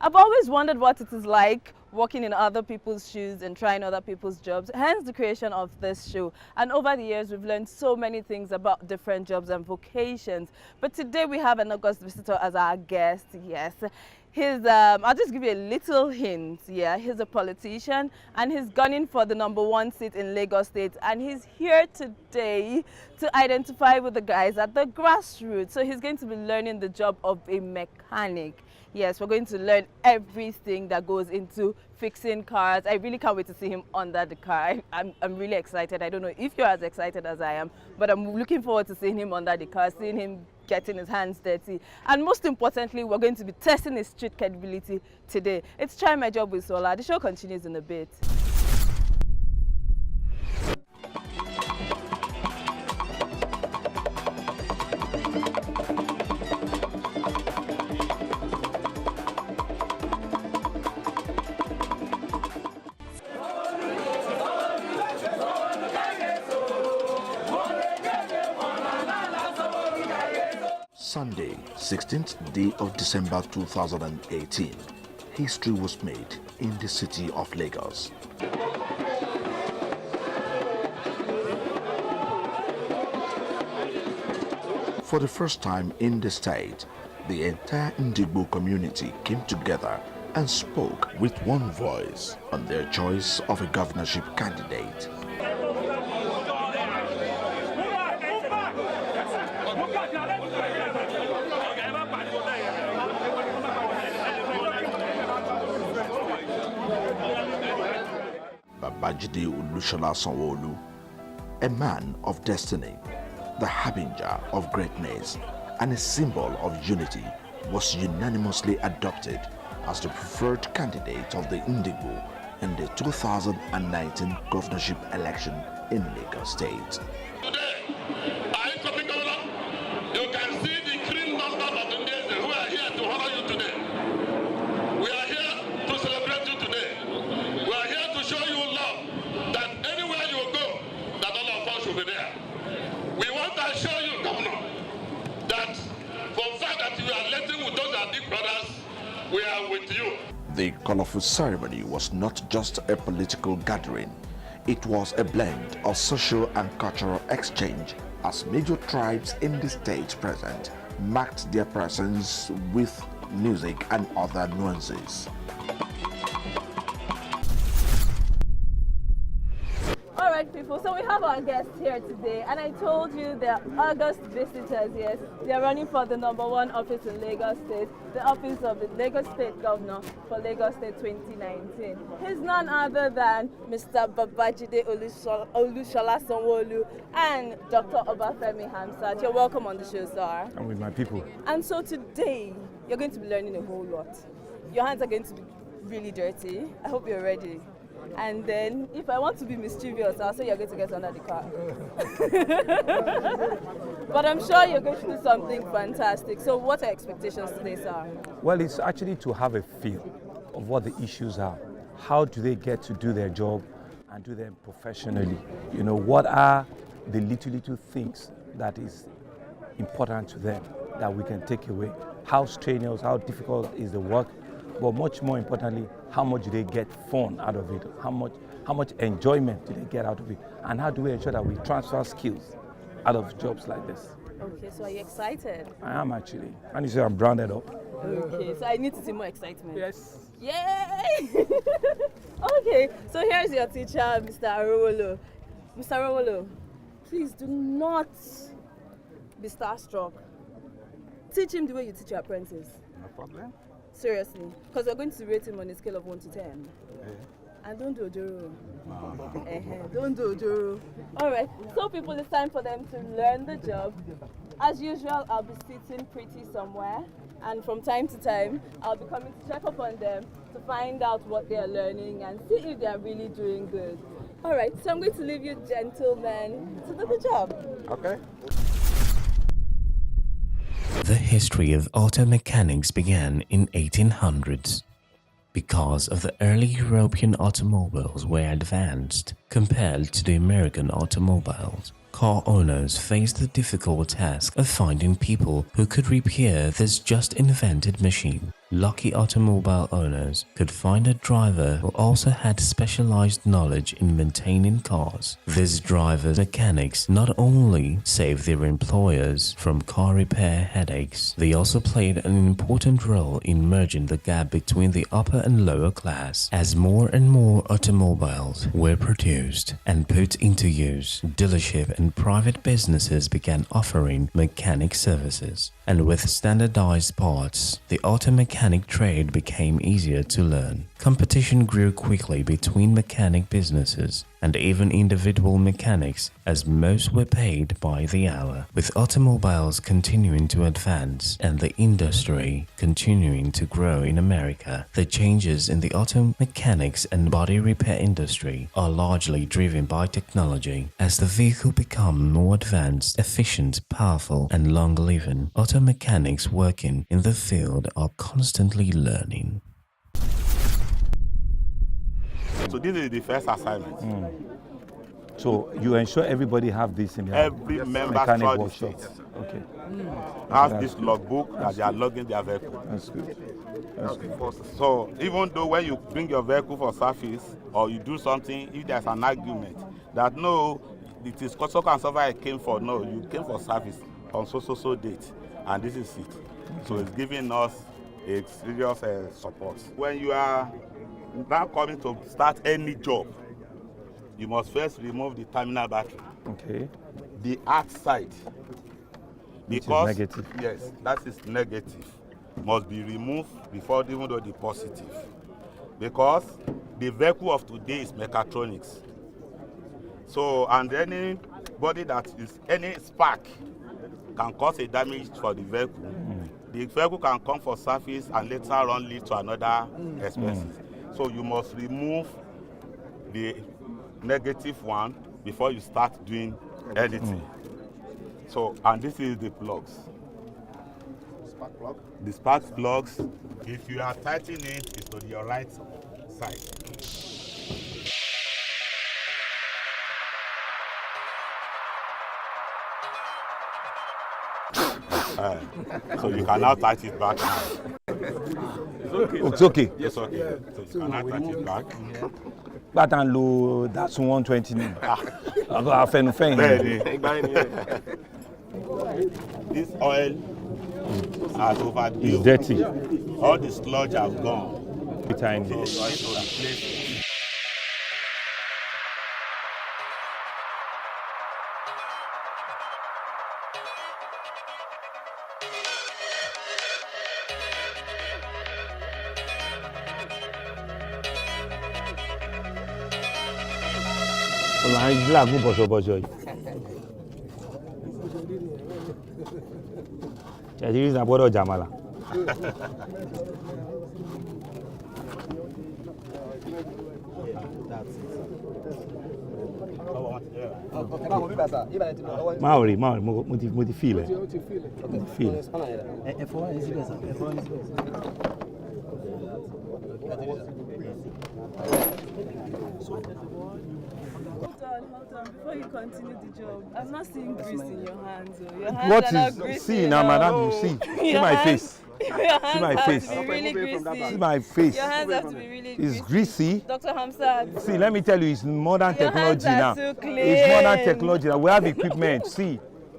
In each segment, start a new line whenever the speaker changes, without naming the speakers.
I've always wondered what it is like walking in other people's shoes and trying other people's jobs, hence the creation of this show. And over the years, we've learned so many things about different jobs and vocations. But today we have an August visitor as our guest, yes. I'll just give you a little hint, yeah. He's a politician and he's gunning for the #1 seat in Lagos State. And he's here today to identify with the guys at the grassroots. So he's going to be learning the job of a mechanic. Yes, we're going to learn everything that goes into fixing cars. I really can't wait to see him under the car. I'm really excited. I don't know if you're as excited as I am, but I'm looking forward to seeing him under the car, seeing him getting his hands dirty. And most importantly, we're going to be testing his street credibility today. It's Try My Job with Olah. The show continues in a bit.
Sunday, 16th day of December 2018, history was made in the city of Lagos. For the first time in the state, the entire Ndigbo community came together and spoke with one voice on their choice of a governorship candidate. Babajide Sanwo-Olu, a man of destiny, the harbinger of greatness, and a symbol of unity, was unanimously adopted as the preferred candidate of the Ndigbo in the 2019 governorship election in Lagos State.
We are with you.
The colorful ceremony was not just a political gathering. It was a blend of social and cultural exchange as major tribes in the state present marked their presence with music and other nuances.
Alright people, so we have our guests here today, and I told you they're August visitors, yes. They're running for the #1 office in Lagos State, the office of the Lagos State Governor for Lagos State 2019. He's none other than Mr. Babajide Sanwo-Olu and Dr. Obafemi Hamzat. You're welcome on the show, sir.
I'm with my people.
And so today, you're going to be learning a whole lot. Your hands are going to be really dirty. I hope you're ready. And then, if I want to be mischievous, I'll say you're going to get under the car. But I'm sure you're going to do something fantastic. So what are your expectations today, sir?
Well, it's actually to have a feel of what the issues are. How do they get to do their job and do them professionally? You know, what are the little things that is important to them that we can take away? How strenuous, how difficult is the work? But much more importantly, how much do they get fun out of it? How much enjoyment do they get out of it? And how do we ensure that we transfer skills out of jobs like this?
Okay, so are you excited?
I am actually. And you say I'm branded up.
Okay, so I need to see more excitement.
Yes.
Yay! Okay, so here's your teacher, Mr. Arowolo. Mr. Arowolo, please do not be starstruck. Teach him the way you teach your apprentice.
No problem.
Seriously, because we're going to rate him on a scale of 1 to 10. And don't do Ojoro. Don't do Ojoro. Alright, so people, it's time for them to learn the job. As usual, I'll be sitting pretty somewhere, and from time to time, I'll be coming to check up on them to find out what they are learning and see if they are really doing good. Alright, so I'm going to leave you gentlemen to do the job.
Okay.
The history of auto mechanics began in 1800s. Because of the early European automobiles were advanced compared to the American automobiles, car owners faced the difficult task of finding people who could repair this just invented machine. lucky automobile owners could find a driver who also had specialized knowledge in maintaining cars. These drivers' mechanics not only saved their employers from car repair headaches, they also played an important role in merging the gap between the upper and lower class. As more and more automobiles were produced and put into use, dealership and private businesses began offering mechanic services. And with standardized parts, the auto mechanic trade became easier to learn. Competition grew quickly between mechanic businesses and even individual mechanics, as most were paid by the hour. With automobiles continuing to advance and the industry continuing to grow in America, the changes in the auto mechanics and body repair industry are largely driven by technology. As the vehicle become more advanced, efficient, powerful, and long-living, auto mechanics working in the field are constantly learning.
So this is the first assignment.
So you ensure everybody have this in their
Every member
mechanic
throughout the
workshop.
state
Okay.
has this logbook that they are logging their vehicle.
That's good. That's good.
So even though when you bring your vehicle for service or you do something, if there's an argument that no, it is so and so I came for, no, you came for service on so date, and this is it. So it's giving us a serious support. When you are now coming to start any job, you must first remove the terminal backing.
Okay.
The arc side.
Which is
Because
negative.
yes, that is negative. Must be removed before even though the positive. Because the vehicle of today is mechatronics. So and anybody that is any spark can cause a damage for the vehicle. The vehicle can come for service and later on lead to another expenses. So you must remove the negative one before you start doing anything. So, and this is the plugs. Spark plug? The spark plugs, if you are tightening it, it's to your right side. So you can now tighten it back.
It's okay.
Yes, okay. So you can now tighten it back.
But and low, that's 120.
This oil has overdue.
It's dirty.
All the sludge have gone.
It's tiny.
So you need to replace it.
Maori, mo ti feel it. Feel it.
Hold on. Before you continue the job, I'm not seeing grease in your hands. Your hands
What
are not
is
greasy
see now, madam? You see? See my face.
Your hands
my
have
face.
to be really greasy.
See my face.
Your hands have to be really
It's greasy.
Dr. Hamzat.
See, let me tell you, it's modern
Your
technology
hands
now.
are too clean.
It's modern technology now. We have equipment.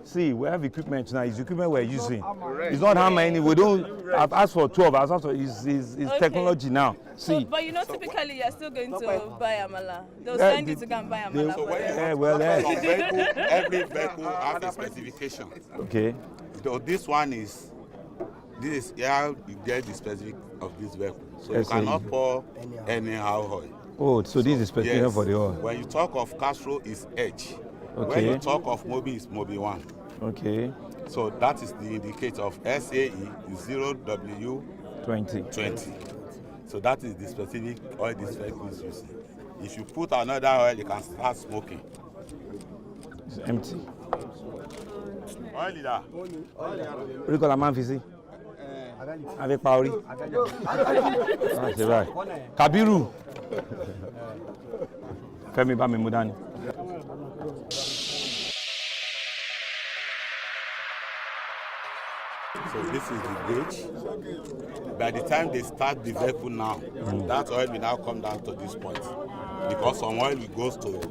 See, we have equipment now. It's equipment we're using. It's not how many. We don't. I've asked for 12. I've asked for. It's
Okay.
technology now.
So,
See.
but you know, typically you're still going to buy amala. They'll send you to go and buy amala.
So
for
when
them.
you want to put some vehicle, every vehicle has a specification.
Okay.
So this is how you get the specific of this vehicle. So you
SAE.
cannot pour anyhow oil.
Oh, so this is specification for the oil.
When you talk of Castro, it's Edge. When
Okay.
you talk of Mobi, it's Mobi 1.
Okay.
So that is the indicator of SAE is 0W20.
20.
So that is the specific oil this vehicle is using. If you put another oil, you can start smoking.
It's empty.
Oil leader.
Ricola man fi si. Avec Paori. C'est vrai. Kabiru. Fẹ́mi bá mi mú dání.
So this is the gauge. By the time they start the vehicle now, that oil will now come down to this point. Because some oil goes to oil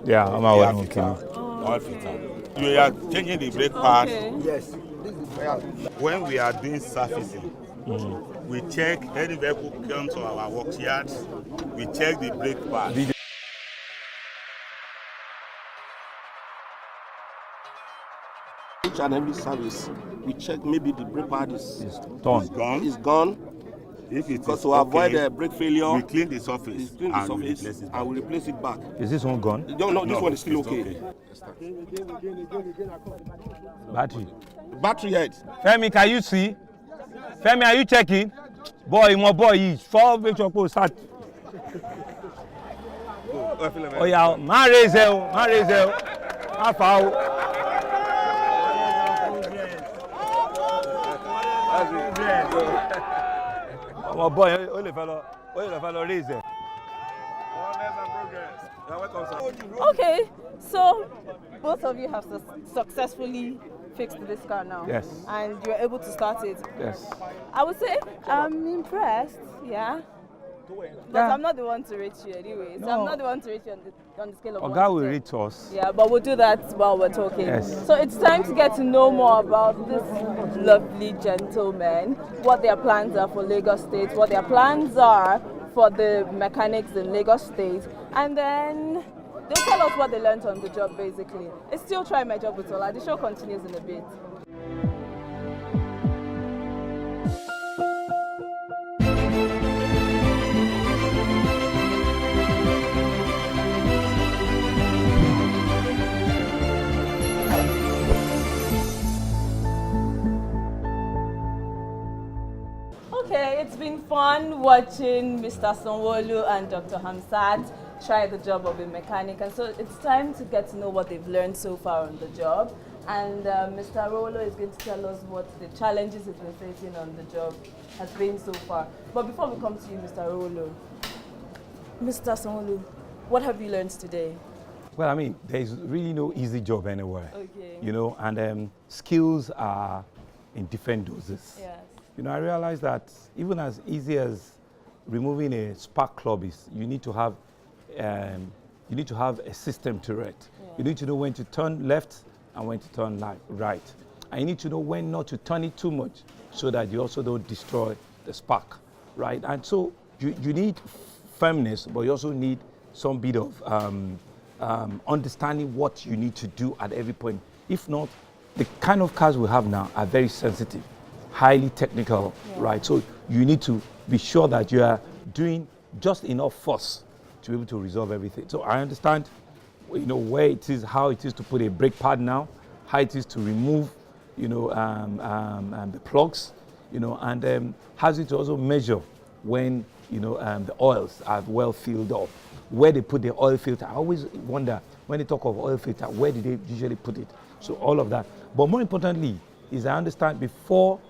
filter. You are changing the brake pad.
Yes.
When we are doing surfacing, we check any vehicle comes to our work yards, we check the brake pad.
Each and every service, we check maybe the brake pad is
Gone. If it
because
is
to avoid brake failure,
we clean the surface,
and we replace it back.
Is this one gone?
No, this one is still okay.
Battery.
Battery head.
Femi, can you see? Femi, are you checking? Boy, my boy is 4 make sure go start. Oh yeah, man raise it. Half out. My boy, only fellow raise it.
Okay, so both of you have successfully fixed this car now.
Yes.
And you're able to start it.
Yes.
I would say I'm impressed, yeah. But I'm not the one to rate you anyway. So I'm not the one to rate you on the scale of 1 to 10.
Oga will rate us.
Yeah, but we'll do that while we're talking.
Yes.
So it's time to get to know more about this lovely gentleman, what their plans are for Lagos State, what their plans are for the mechanics in Lagos State, and then they'll tell us what they learned on the job basically. It's still Try My Job with Olah. The show continues in a bit. Okay, it's been fun watching Mr. Sanwo-Olu and Dr. Hamzat try the job of a mechanic, and so it's time to get to know what they've learned so far on the job. And Mr. Rolo is going to tell us what the challenges he's been facing on the job has been so far. But before we come to you, Mr. Rolo, Mr. Sanwo-Olu, what have you learned today?
Well, I mean, there's really no easy job anywhere.
Okay.
You know, and skills are in different doses.
Yes.
You know, I realized that even as easy as removing a spark plug is, you need to have a system to it.
Yeah.
You need to know when to turn left and when to turn right. And you need to know when not to turn it too much so that you also don't destroy the spark, right? And so you need firmness, but you also need some bit of understanding what you need to do at every point. If not, the kind of cars we have now are very sensitive, highly technical, right? So you need to be sure that you are doing just enough force to be able to resolve everything. So I understand, you know, where it is, how it is to put a brake pad now, how it is to remove, you know, the plugs, you know, and how it to also measure when, you know, the oils are well filled up, where they put the oil filter. I always wonder when they talk of oil filter, where do they usually put it? So all of that. But more importantly is I understand before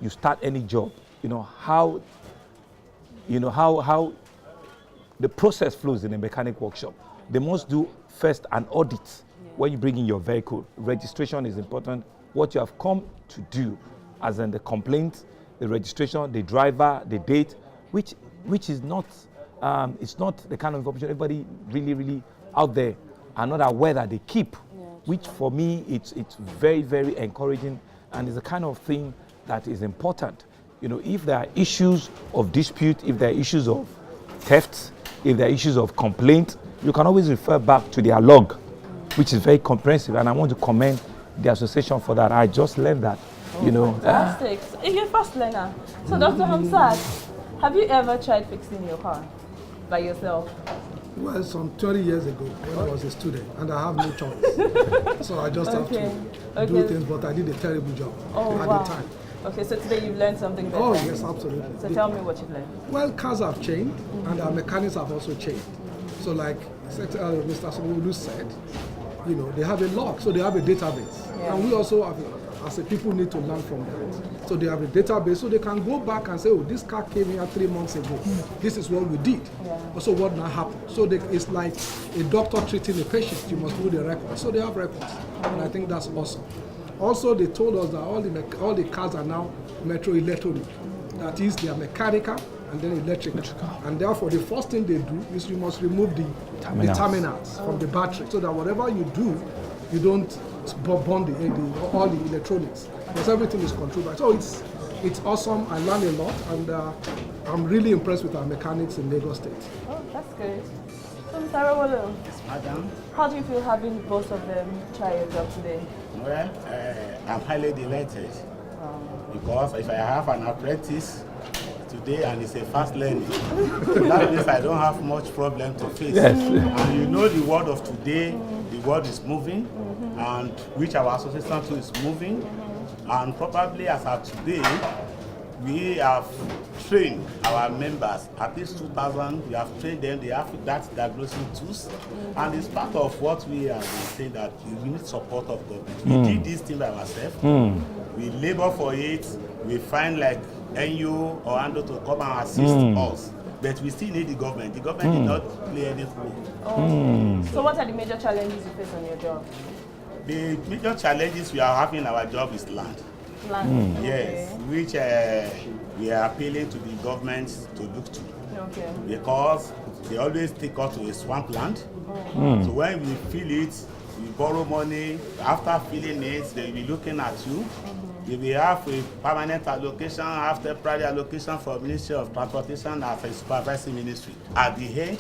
you start any job, you know, how the process flows in a mechanic workshop. They must do first an audit when you bring in your vehicle. Registration is important. What you have come to do, as in the complaint, the registration, the driver, the date, which is not, it's not the kind of information everybody really out there are not aware that they keep, which for me it's very, very encouraging, and is the kind of thing that is important. You know, if there are issues of dispute, if there are issues of theft, if there are issues of complaint, you can always refer back to their log, which is very comprehensive, and I want to commend the association for that. I just learned that, you know.
Fantastic. You're a fast learner. So Dr. Hamzat, have you ever tried fixing your car by yourself?
Well, some 20 years ago when I was a student, and I have no choice. So I just have to do things, but I did a terrible job at the time.
Okay, so today you've learned something better.
Oh, yes, absolutely.
So tell me what you've learned.
Well, cars have changed, and our mechanics have also changed. So like Mr. Sanwo-Olu said, you know, they have a log, so they have a database. Yeah. And we also have, as a people, need to learn from that. So they have a database, so they can go back and say, oh, this car came here 3 months ago. This is what we did. Yeah. So what now happened? So it's like a doctor treating a patient. You must do the records. So they have records. And I think that's awesome. Also, they told us that all the cars are now metro electronic. That is, they are mechanical and then electrical. And therefore, the first thing they do is you must remove the terminals from the battery, so that whatever you do, you don't burn all the electronics, because everything is controlled by. So it's awesome. I learned a lot, and I'm really impressed with our mechanics in Lagos State.
Oh, that's good. So, Mr. Sanwo-Olu,
Madam,
how do you feel having both of them try your job today?
well, I'm highly delighted because if I have an apprentice today and it's a fast learning, that means I don't have much problem to face.
Yes.
And you know the world of today, the world is moving, and which our association too is moving, and probably as of today, we have trained our members, at least 2,000, we have trained them, they have that diagnosing tools, and it's part of what we are saying that we need support of government. We did this thing by ourselves, we labor for it, we find like NU or ANDO to come and assist us, but we still need the government. The government did not play any role.
So what are the major challenges you face on your job?
The major challenges we are having in our job is land.
Land.
Yes, which we are appealing to the government to look to.
Okay.
Because they always take us to a swampland. So when we fill it, we borrow money. After filling it, they will be looking at you. They will have a permanent allocation, have temporary allocation for Ministry of Transportation as a supervising ministry. At the end,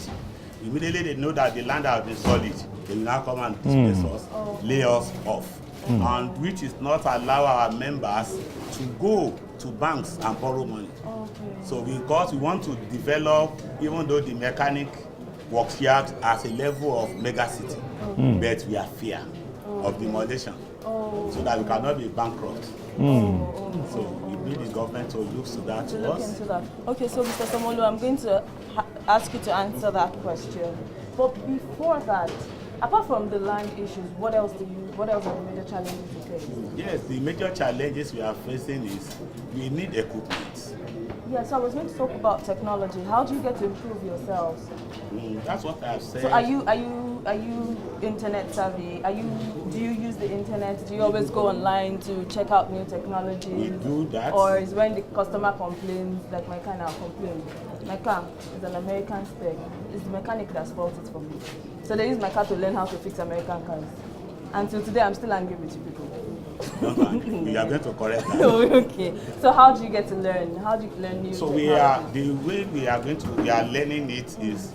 immediately they know that the land has been solid. They will now come and displace us, lay us off. And which is not allow our members to go to banks and borrow money. So because we want to develop, even though the mechanic works here as a level of mega city, but we are fear of demolition, so that we cannot be bankrupt. So we need the government to look to that to
Look
us.
into that. Okay, so Mr. Sanwo-Olu, I'm going to ask you to answer that question. But before that, apart from the land issues, what else are the major challenges you face?
Yes, the major challenges we are facing is we need equipment.
Yeah, so I was going to talk about technology. How do you get to improve yourselves?
That's what I have said.
So are you internet savvy? Do you use the internet? Do you always go online to check out new technology?
We do that.
Or is when the customer complains, like my car now complains, my car is an American spec. It's the mechanic that's fault it for me. So they use my car to learn how to fix American cars. Until today, I'm still angry with you people.
We are going to correct that.
Oh, okay. So how do you get to learn? How do you learn new
So
technology?
the way we are learning it is,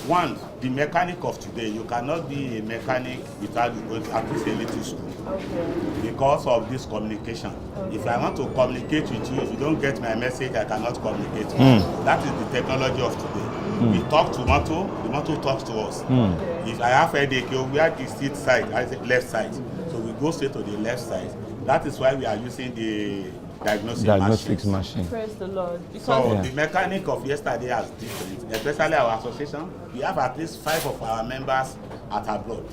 one, the mechanic of today. You cannot be a mechanic without going to at least a little school.
Okay.
Because of this communication.
Okay.
If I want to communicate with you, if you don't get my message, I cannot communicate with you. That is the technology of today. We talk to Moto, the Moto talks to us. If I have headache, where the seat side, I say left side. So we go straight to the left side. That is why we are using the diagnostics machine.
Praise the Lord. Because
So the mechanic of yesterday is different, especially our association. We have at least 5 of our members at abroad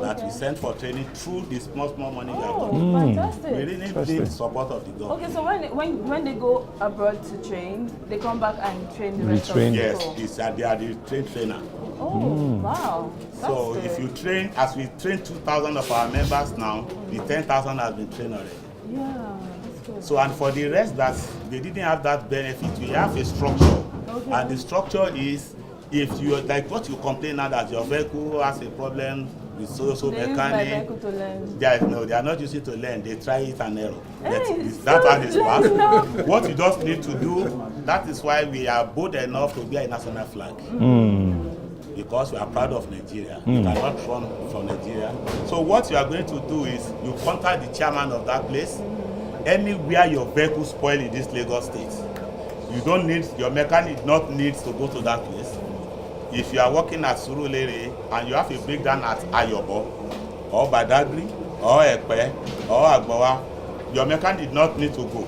that we send for training through the small money we have got.
Fantastic.
We really need the support of the government.
Okay, so when they go abroad to train, they come back and train the rest of the
Yes,
people?
they are the trained trainer.
Oh, wow. That's
So
good.
if you train, as we train 2,000 of our members now, the 10,000 has been trained already.
Yeah, that's good.
So, and for the rest that they didn't have that benefit, we have a structure. And the structure is, if you, like what you complain now that your vehicle has a problem with so
They use my
mechanic,
vehicle to learn.
they are not using it to learn, they try it and error.
Hey,
That one is
so
bad.
no.
What you just need to do, that is why we are bold enough to be a national flag. Because we are proud of Nigeria. We cannot run from Nigeria. So what you are going to do is you contact the chairman of that place. Anywhere your vehicle spoil in this Lagos state, you don't need, your mechanic not needs to go to that place. If you are working at Surulere and you have a breakdown at Ayobo, or Badagry, or Ekpe, or Agbawa, your mechanic did not need to go.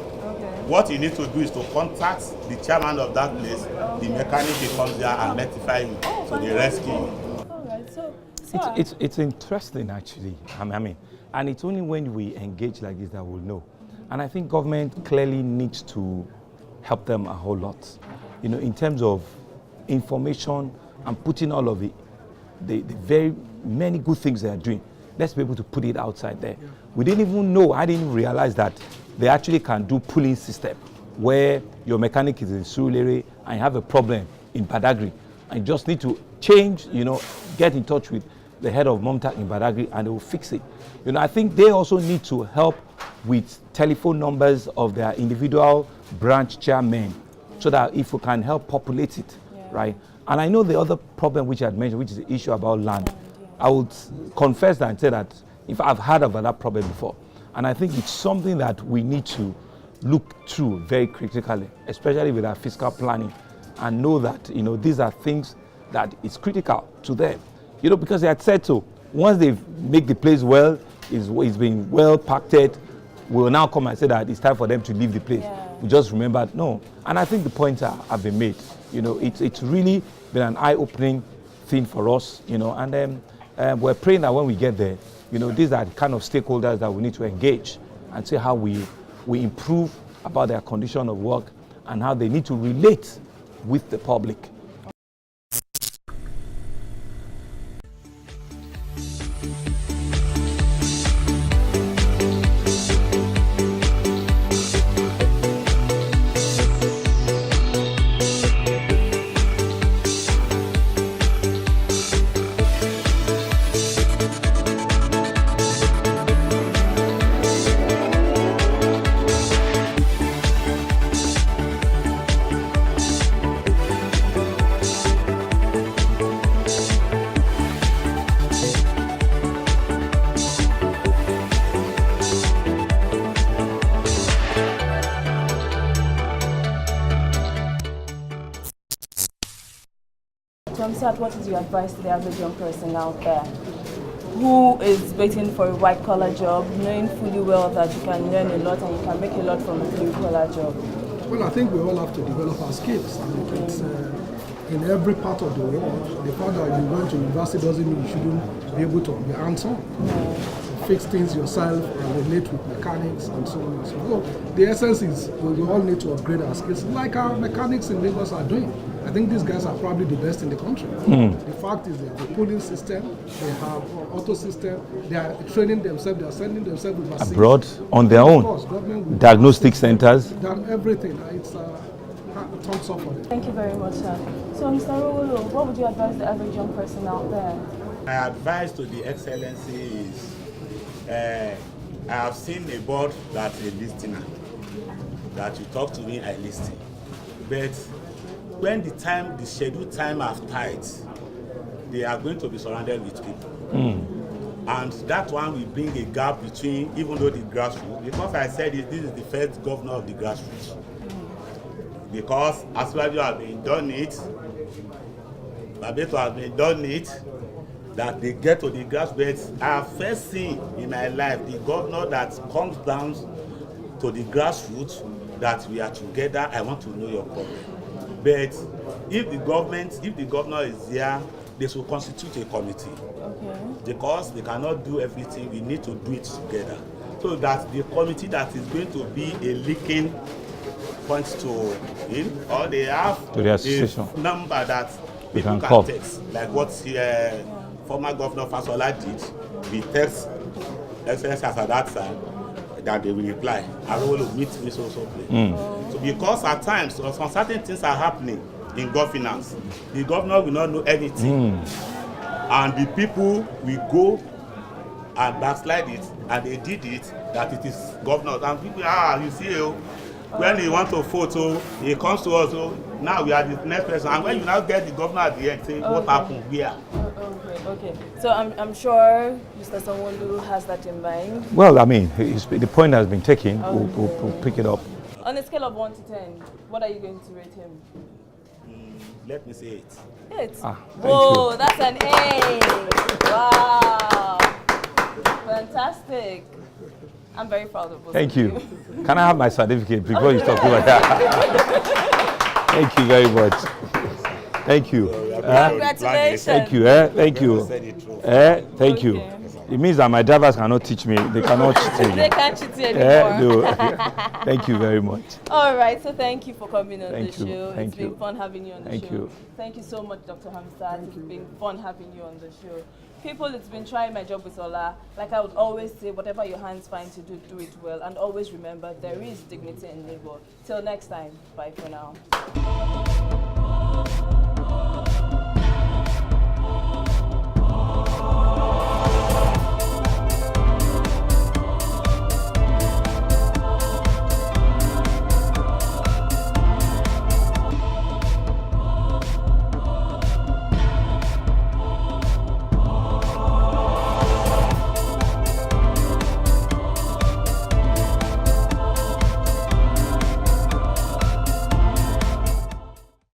What you need to do is to contact the chairman of that place. The mechanic comes there and notify you, so they rescue you.
All right, so
It's interesting actually. I mean, and it's only when we engage like this that we'll know. And I think government clearly needs to help them a whole lot, you know, in terms of information and putting all of the very many good things they are doing let's be able to put it outside there. We didn't even know, I didn't realize that they actually can do pooling system where your mechanic is in Surulere and you have a problem in Badagry and you just need to change, get in touch with the head of Momta in Badagry and they will fix it. I think they also need to help with telephone numbers of their individual branch chairmen so that if we can help populate it, right? And I know the other problem which I had mentioned, which is the issue about land. I would confess and say that if I've heard about that problem before, and I think it's something that we need to look through very critically, especially with our fiscal planning, and know that these are things that is critical to them. Because they had said so. Once they make the place well, it's been well packed, we'll now come and say that it's time for them to leave the place. We just remembered, no. And I think the points have been made. It's really been an eye-opening thing for us, and we're praying that when we get there, these are the kind of stakeholders that we need to engage and see how we improve about their condition of work and how they need to relate with the public.
Hamzat, what is your advice to the average young person out there who is waiting for a white-collar job, knowing fully well that you can learn a lot and you can make a lot from a blue-collar job?
Well, I think we all have to develop our skills. I think it's in every part of the world. The fact that you went to university doesn't mean you shouldn't be able to be hands-on. Fix things yourself and relate with mechanics and so on and so forth. So the essence is we all need to upgrade our skills like our mechanics in Lagos are doing. I think these guys are probably the best in the country. The fact is they have a pooling system, they have an auto system, they are training themselves, they are sending themselves overseas.
Abroad, on their own.
Of course,
diagnostic centers.
Done everything. It's thumbs up for them.
Thank you very much, sir. So, Mr. Sanwo-Olu, what would you advise the average young person out there?
My advice to the Excellency is I have seen a board that's a listener. That you talk to me, I listen. But when the scheduled time have tied, they are going to be surrounded with people. And that one will bring a gap between, even though the grassroots, because I said this is the first governor of the grassroots. Because as well you have been done it, Babeto has been done it, that they get to the grassroots. I have first seen in my life the governor that comes down to the grassroots, that we are together, I want to know your problem. But if the governor is there, they should constitute a committee. Okay. Because they cannot do everything, we need to do it together. So that the committee that is going to be a linking point to him, or they have a number that people can text, like what former Governor Fasola did. We text Excellency at that time, that they will reply. I will meet me so place. So because at times some certain things are happening in governance, the governor will not know anything, and the people will go and backslide it, and they did it that it is governors, and people you see when he want to photo, he comes to us. Now we are the next person, and when you now get the governor at the end, say what happened where.
Okay. So I'm sure Mr. Sanwo-Olu has that in mind.
Well, I mean, the point has been taken. We'll pick it up.
On a scale of 1 to 10, what are you going to rate him?
Let me say 8.
8? Whoa, you. That's an A! Wow! Fantastic. I'm very proud of both.
Thank you. Can I have my certificate before you talk about that? Thank you very much. Thank you.
Congratulations.
Thank you. Thank you. Thank you. It means that my drivers cannot teach me. They cannot cheat again.
They can't cheat you anymore.
No. Thank you very much.
All right, so thank you for coming on the
Thank you.
show.
Thank
It's
you.
been fun having you on the show.
Thank you.
Thank you so much, Dr. Hamzat. It's been fun having you on the show. People, it's been trying my job with Olah. Like I would always say, whatever your hands find to do, do it well. And always remember, there is dignity in labor. Till next time, bye for now.